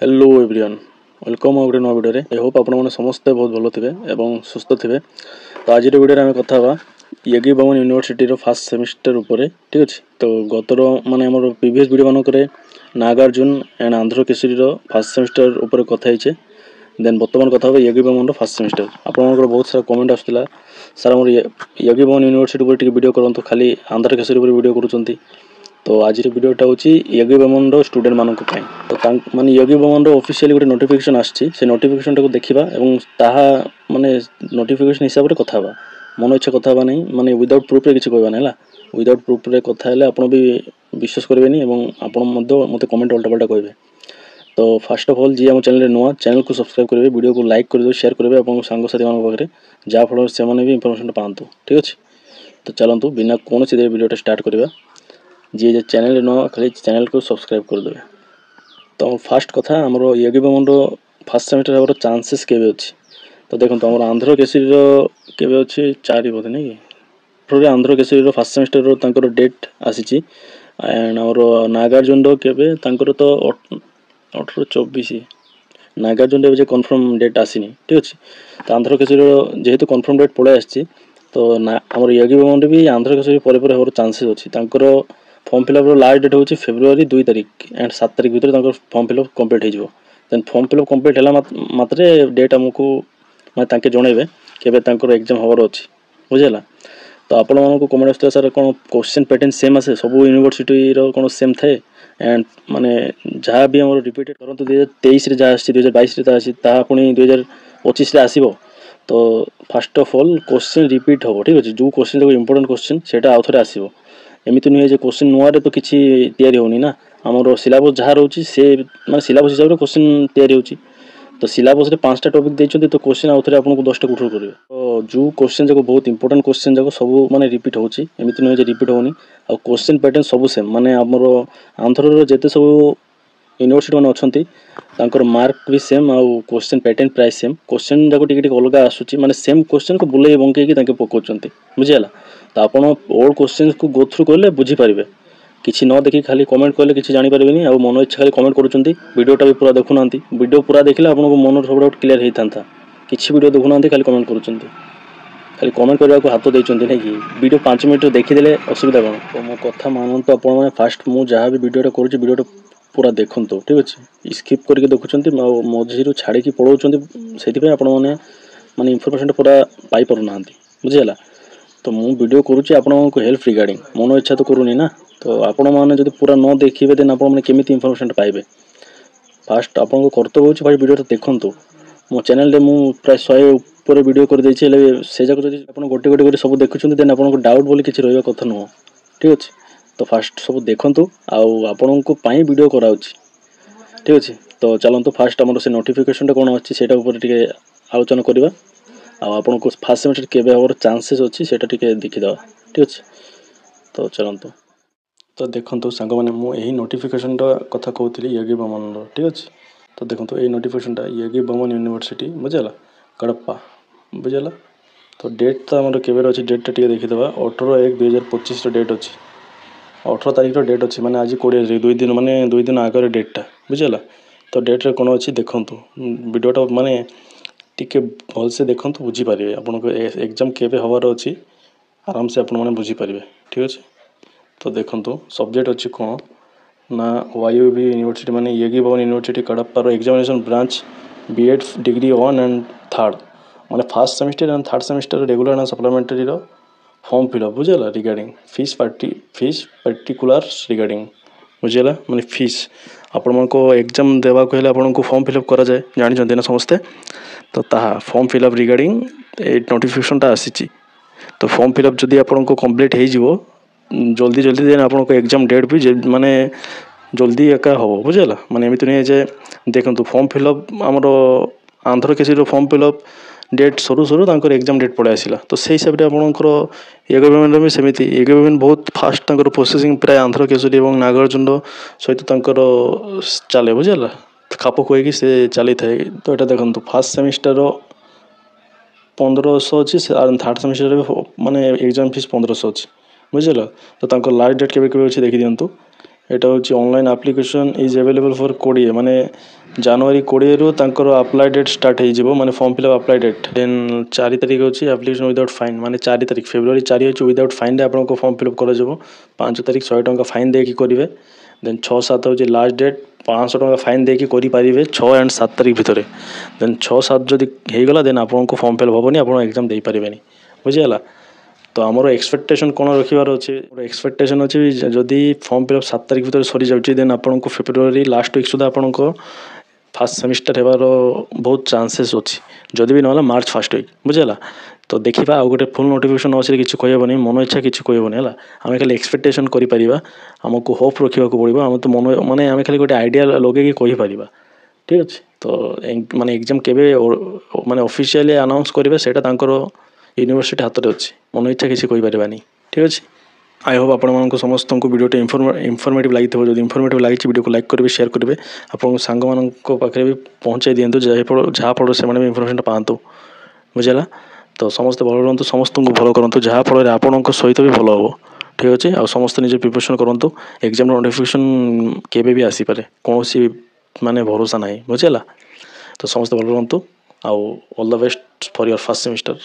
Hello everyone welcome गोटे नुआ video I hope आपण मैंने समस्ते बहुत भल थे और सुस्थ थे। तो आज वीडियो आम कथा यज्ञ बमन यूनिवर्सिटी फास्ट सेमिस्टर उपर ठीक अच्छे। तो गतर माने आम प्रीवियस वीडियो मानक Nagarjuna and Andhra Kesari first semester उपर कथा देन बर्तमान कथा यज्ञ बमन फास्ट सेमिस्टर आप बहुत सारा कमेंट आसाला सर आम यज्ञ बमन यूनिवर्सिटी उपर वीडियो करते खाली आंध्र केसरी उपर वीडियो करुँच। तो आज वीडियोटा हूँ यज्ञ बमन स्टूडेंट मानक तो माने यज्ञ बमन ऑफिशियली गोटे नोटिफिकेशन आसी से नोटिफिकेशन टाक देखा ताहा माने नोटिफिकेशन हिसाब से कथा मन इच्छा कथा नहीं माने विदाउट प्रूफ रे किसी कहबानी है विदाउट प्रूफ रे कथा हेले आपण भी विश्वास करेंगे एवं आपण मत कमेंट उल्टापाल्टा कहे। तो फास्ट ऑफ ऑल जी आम चैनल नुआ चैनल को सब्सक्राइब करेंगे वीडियो को लाइक कर शेयर करेंगे और सांगसाथी मान पाखे जहाँफल से इनफर्मेशन पातु ठीक अच्छे। तो चलतु बिना कौन सी वीडियोटा स्टार्ट करवा जी चैनल नुआ खाली चैनल को सब्सक्राइब करदे। तो फास्ट कथा आमर यज्ञ बमन फास्ट सेमिस्टर हमारे चांसेस के अच्छी। तो देखो आम आंध्र केसरी के अच्छे 4 बोधे नहीं कि Andhra Kesari first semester date आसी एंड आमर नागार्जुन के तो 18-24 नागार्जुन जो कन्फर्म डेट आसनी ठीक अच्छे। तो आंध्र केसरी जेहेतु कन्फर्म डेट पड़े आसी तो आम यज्ञ बमन भी आंध्र केसरी पर हमारे चांसेस अच्छी। फॉर्म फिलअप लास्ट डेट हूँ फेब्रुआरी 2 तारिख एंड 7 तारिख भर फॉर्म फिलअप कंप्लीट हो देन फॉर्म फिलअप कंप्लीट है मात्रे डेट आमको मैं जनइबे के एग्जाम हबार अच्छी बुझेगा। तो आपण मानक कमेंट आसता सर कौन क्वेश्चन पैटर्न सेम आसे सब यूनिवर्सिटी कौन सेम थाए एंड माने जहाँ भी आम रिपीटेड करते 2023 जहाँ 2022 पुणी 2025 आसो। तो fast of all question repeat हम ठीक अच्छे जो क्वेश्चन इंपोर्टेंट क्वेश्चन से आउ थे आसो एमती नुहे जो क्वेश्चन नुआ तो किसी तैयारी होनी ना आमर सिलेबस जहाँ रोचे से मैं सिलेबस हिसाब से क्वेश्चन तैयारी होची। तो सिलेबस रे 5टा टॉपिक देते तो क्वेश्चन आउ थे आपको 10टा कुठर करेंगे। तो जो क्वेश्चन जाक बहुत इंपोर्टेंट क्वेश्चन जाक सब माने रिपीट होची एमती नुहे रिपीट होनी आ क्वेश्चन पैटर्न सब सेम माने आमर आंध्र जेते सब यूनिवर्सिटी मैंने अच्छा मार्क भी सेम आउ क्वेश्चन पैटर्न प्राय सेम क्वेश्चन जाक टी अलग आसूँ माने सेम क्वेश्चन को बुले बंकई पकाउं बुझीगला। तो आप ओल्ड क्वेश्चन को गो थ्रू कले बुझीपारे किसी न देखी खाली कमेंट कले किसी जानीपारे आ मन इच्छा खाली कमेंट करुँच वीडियोटा भी पूरा देखुना वीडियो पूरा देखले आपको मन सब डाउट क्लियर होता था किसी वीडियो देखुना खाली कमेंट करुँच खाली कमेंट करने को हाथ देते नहीं कि वीडियो 5 मिनट देखीदे असुविधा कौन। तो मो कथा मानते आप फास्ट मुझे जहाँ भी वीडियोटा करुँच वीडियोटा पूरा देखु ठीक अच्छे स्किप करके देखुं मझी छाड़ी पढ़ाऊँ से माने इनफर्मेशन पूरा पाई पारना बुझीगला। तो मुझे वीडियो करुँची आपको हेल्प रिगार्डिंग मन इच्छा तो करूनी ना तो आपण मैंने जो पूरा न देखिए देन आप केमी इनफर्मेशन पाइबे फास्ट आपको कर्तव्य हो भाई वीडियो देखूँ मो चैनल मु प्राय 100 ऊपर वीडियो कर देछि से जाक जब आप गोटे गोटे कर सब देखुं देन आपको डाउट बोली किसी रहा कथा नुह ठीक अच्छे। तो फास्ट सब देखूँ आपण को वीडियो कराऊँच ठीक अच्छे। तो चलते फास्ट आम से नोटिफिकेशन कौन अच्छी से आलोचना करवा आपन को फास्ट सेमिस्टर के हमारे चांसेस अच्छी से देखीद ठीक अच्छे। तो चलते तो देखो सांग मैंने मुझे नोटिफिकेशन कथा कहती यज्ञ बमन ठीक अच्छे। तो देखो ये नोटिफिकेशन यज्ञ बमन यूनिवर्सिटी बुझेगा कड़प्पा बुझेगा। तो डेट तो आम के अच्छी डेटा टी देखीद 18/1/2025 डेट अच्छी 18 तारीख डेट अच्छी मैंने आज 20 2 दिन आगे डेटा बुझेगा। तो डेट रे कौन अच्छी देखूँ वीडियोटा माने टिके भल से देखो बुझीपारे आपको एग्जाम केवे हबार अच्छी आराम से आपने बुझीपारे ठीक अच्छे। तो देखो सब्जेक्ट अच्छी कौन ना YUB यूनिवर्सिटी माने यज्ञ बमन यूनिवर्सिटी कड़प्पार examination branch B.Ed degree 1 and 3 माने first semester and third semester regular and supplementary form fill up बुझेगा रिगार्डिंग फीस पर्टिकुलर रिगार्डिंग बुझेगा माने फीस आपण को एग्जाम देवा को आपको फॉर्म फिलअप करा जाए जानी ना समस्ते। तो ताहा फॉर्म फिलअप रिगार्डिंग नोटिफिकेशनटा आसी। तो फॉर्म फिलअप जदि आपको कंप्लीट हो जल्दी जल्दी देन आपको एग्जाम डेट भी माने जल्दी एका हम बुझेगा माने एमती नहीं जे देखो फॉर्म फिलअप आमर Andhra Kesari form fill up date सरू सरू एग्जाम डेट पड़े आसला। तो से हिसाब से आपंकर यज्ञ बमन भी सेमती यज्ञ बमन बहुत फास्ट प्रोसेसिंग प्राय आंध्र केसरी और नागार्जुन सहित चले बुझेगा खाप खुआई से चली थाए। तो यहाँ देखो फास्ट सेमिस्टर 1500 अच्छी थर्ड सेमिस्टर माने एग्जाम फीस 1500 अच्छी बुझेगा। तो लास्ट डेट के अच्छी देखी दिंतु यहाँ हूँ online application is available for 20 माने ଜାନୁଆରୀ 20ରୁ ତାଙ୍କର ଆପ୍ଲାଏ ଡେଟ୍ ଷ୍ଟାର୍ଟ ହେଇଯିବ, ମାନେ ଫର୍ମ ଫିଲ୍ଅପ୍ ଆପ୍ଲାଏ ଡେଟ୍। ଦେନ୍ 4 ତାରିଖ ଅଛି ଆପ୍ଲିକେସନ୍ ୱିଦାଉଟ୍ ଫାଇନ୍, ମାନେ 4 ତାରିଖ ଫେବୃଆରୀ 4 ଅଛି ୱିଦାଉଟ୍ ଫାଇନ୍ରେ ଆପଣଙ୍କ ଫର୍ମ ଫିଲ୍ଅପ୍ କରାଯିବ। 5 ତାରିଖ 100 ଟଙ୍କା ଫାଇନ୍ ଦେଇକି କରିବେ। ଦେନ୍ 6-7 ହେଉଛି ଲାଷ୍ଟ ଡେଟ୍, 500 ଟଙ୍କା ଫାଇନ୍ ଦେଇକି କରିପାରିବେ 6 and 7 ତାରିଖ ଭିତରେ। ଦେନ୍ 6-7 ଯଦି ହେଇଗଲା ଦେନ୍ ଆପଣଙ୍କୁ ଫର୍ମ ଫିଲ୍ଅପ୍ ହେବନି, ଆପଣ ଏକ୍ଜାମ୍ ଦେଇପାରିବେନି, ବୁଝିଗଲା। ତ ଆମର ଏକ୍ସପେକ୍ଟେସନ୍ କ'ଣ ରଖିବାର ଅଛି? ଏକ୍ସପେକ୍ଟେସନ୍ ଅଛି ଯଦି ଫର୍ମ ଫିଲ୍ଅପ୍ 7 ତାରିଖ ଭିତରେ ସରିଯାଉଛି ଦେନ୍ ଆପଣଙ୍କୁ ଫେବୃଆରୀ ଲାଷ୍ଟ ୱିକ୍ ସୁଦ୍ଧା ଆପଣଙ୍କ ଫାର୍ଷ୍ଟ ସେମିଷ୍ଟାର ହେବାର ବହୁତ ଚାନ୍ସେସ୍ ଅଛି, ଯଦି ବି ନହେଲା ମାର୍ଚ୍ଚ ଫାର୍ଷ୍ଟ ୱିକ୍, ବୁଝିଗଲା। ତ ଦେଖିବା, ଆଉ ଗୋଟେ ଫୁଲ୍ ନୋଟିଫିକେସନ୍ ଆସିଲେ କିଛି କହିହେବନି, ମନ ଇଚ୍ଛା କିଛି କହିହେବନି ହେଲା। ଆମେ ଖାଲି ଏକ୍ସପେକ୍ଟେସନ୍ କରିପାରିବା, ଆମକୁ ହୋପ୍ ରଖିବାକୁ ପଡ଼ିବ। ଆମେ ତ ମାନେ ଆମେ ଖାଲି ଗୋଟେ ଆଇଡ଼ିଆ ଲଗେଇକି କହିପାରିବା, ଠିକ୍ ଅଛି। ତ ମାନେ ଏକ୍ଜାମ୍ କେବେ ମାନେ ଅଫିସିଆଲି ଆନାଉନ୍ସ କରିବେ ସେଇଟା ତାଙ୍କର ୟୁନିଭର୍ସିଟି ହାତରେ ଅଛି, ମନ ଇଚ୍ଛା କିଛି କହିପାରିବାନି, ଠିକ୍ ଅଛି। ଆଇ ହୋପ୍ ଆପଣମାନଙ୍କୁ ସମସ୍ତଙ୍କୁ ଭିଡ଼ିଓଟି ଇନଫର୍ମେଟିଭ୍ ଲାଗିଥିବ। ଯଦି ଇନଫର୍ମେଟିଭ୍ ଲାଗିଛି ଭିଡ଼ିଓକୁ ଲାଇକ୍ କରିବେ, ସେୟାର କରିବେ, ଆପଣଙ୍କ ସାଙ୍ଗମାନଙ୍କ ପାଖରେ ବି ପହଞ୍ଚାଇ ଦିଅନ୍ତୁ, ଯାହାଫଳରେ ସେମାନେ ବି ଇନଫର୍ମେସନ୍ଟା ପାଆନ୍ତୁ, ବୁଝିଲା। ତ ସମସ୍ତେ ଭଲ ରୁହନ୍ତୁ, ସମସ୍ତଙ୍କୁ ଭଲ କରନ୍ତୁ, ଯାହାଫଳରେ ଆପଣଙ୍କ ସହିତ ବି ଭଲ ହେବ, ଠିକ୍ ଅଛି। ଆଉ ସମସ୍ତେ ନିଜେ ପ୍ରିପାରେସନ୍ କରନ୍ତୁ, ଏକ୍ଜାମ୍ର ନୋଟିଫିକେସନ୍ କେବେ ବି ଆସିପାରେ, କୌଣସି ମାନେ ଭରସା ନାହିଁ, ବୁଝିଲା। ତ ସମସ୍ତେ ଭଲ ରୁହନ୍ତୁ, ଆଉ all the best for your first semester.